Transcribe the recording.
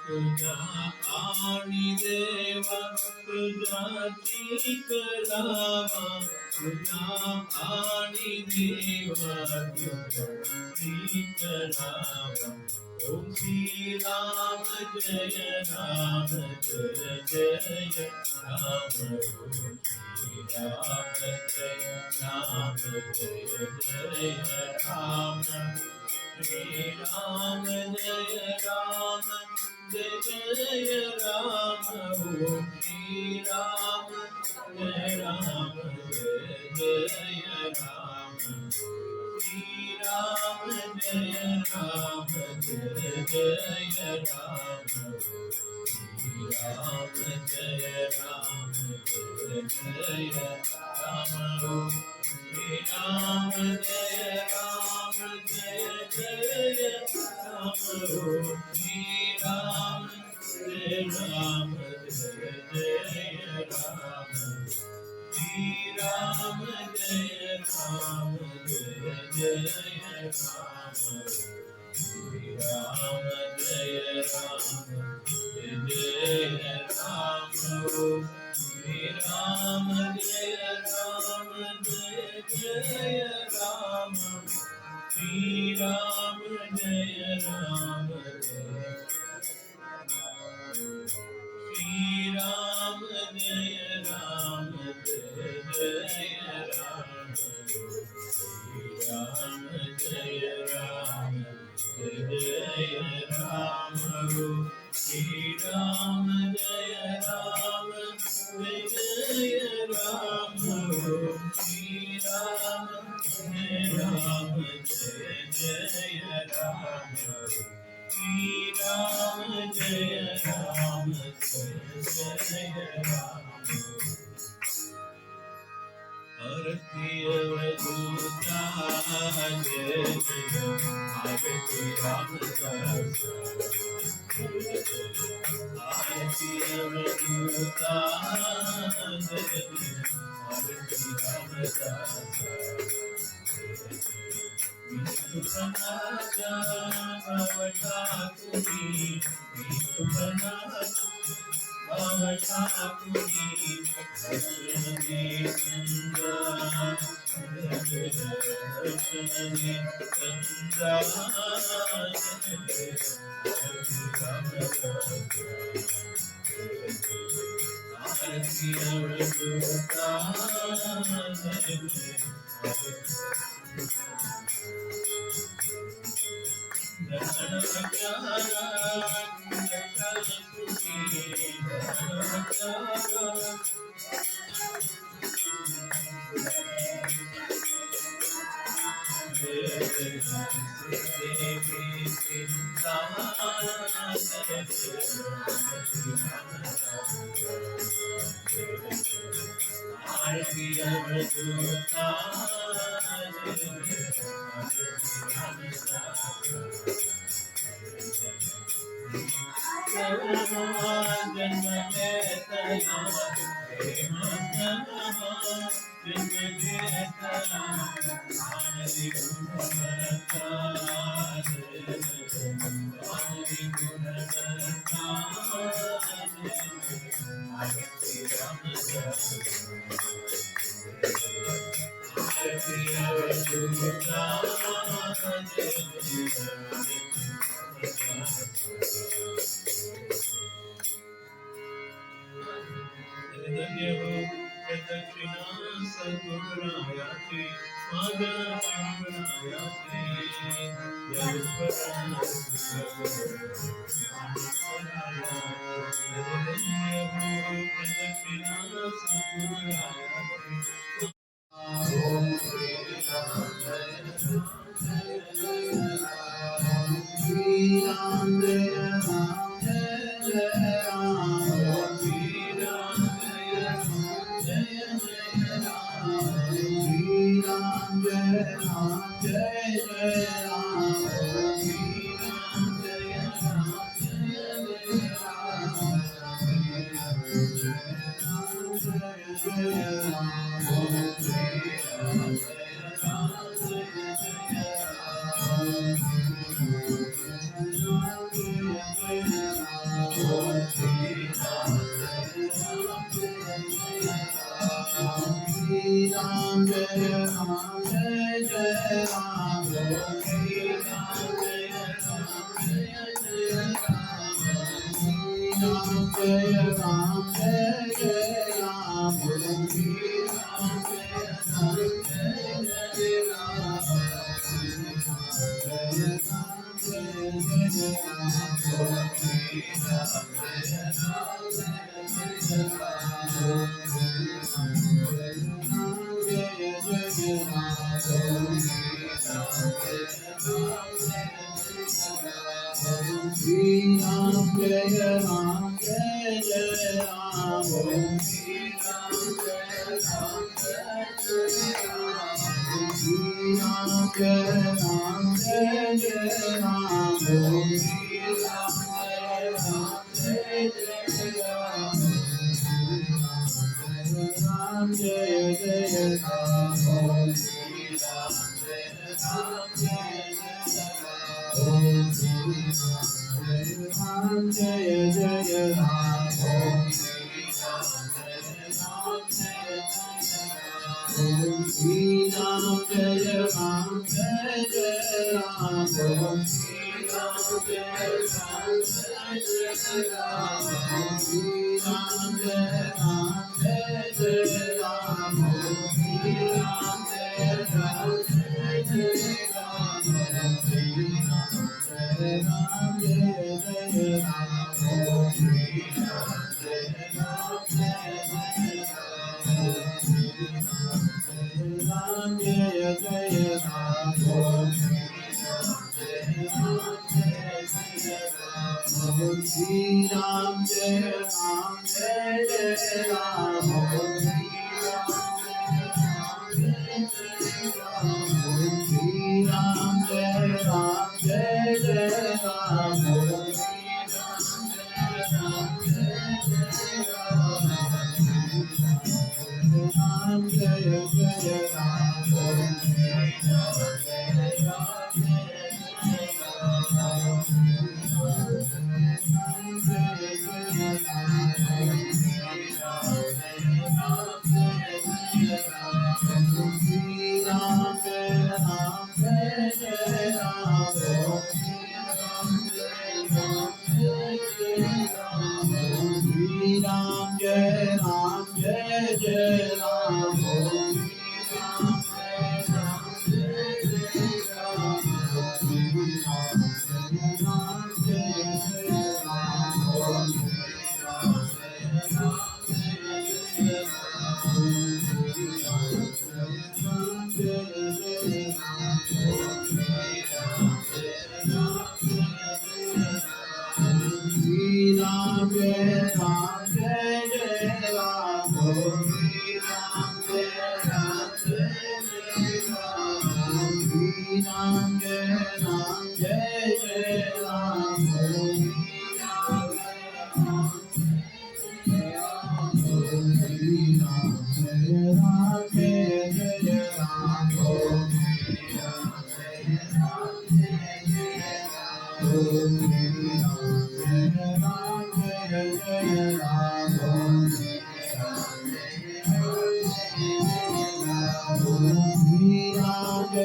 तुझा आणि देवा तुझ्याची करावा तुझा आणि देवा तुझ्याची करावा ओम श्री राम जय राम जय जय राम ओम श्री राम जय राम जय जय राम श्री राम जय राम जय जय राम ओम श्री राम जय राम जय जय राम श्री राम जय राम जय जय राम श्री राम जय राम जय जय राम श्री राम जय राम जय जय राम श्री राम जय राम जय जय राम श्री राम जय राम जय जय राम जय जय राम ओम श्री राम जय राम जय जय राम ओम श्री राम जय राम जय राम ओम श्री राम जय राम जय जय राम ओम श्री राम जय राम जय जय राम ओम श्री राम जय राम जय जय राम ओम श्री राम जय राम जय जय राम जय जय राम ओम श्री राम जय राम जय जय राम ओम श्री राम जय राम जय जय राम ओम राम जय जय राम ओम श्री राम जय राम जय जय राम ओम श्री राम जय राम जय जय राम ओम श्री राम जय राम जय जय राम ओम श्री राम जय राम जय जय राम श्री राम जय राम जय जय राम ओम श्री राम जय राम जय जय राम ओम श्री राम जय राम जय जय राम ओम श्री राम जय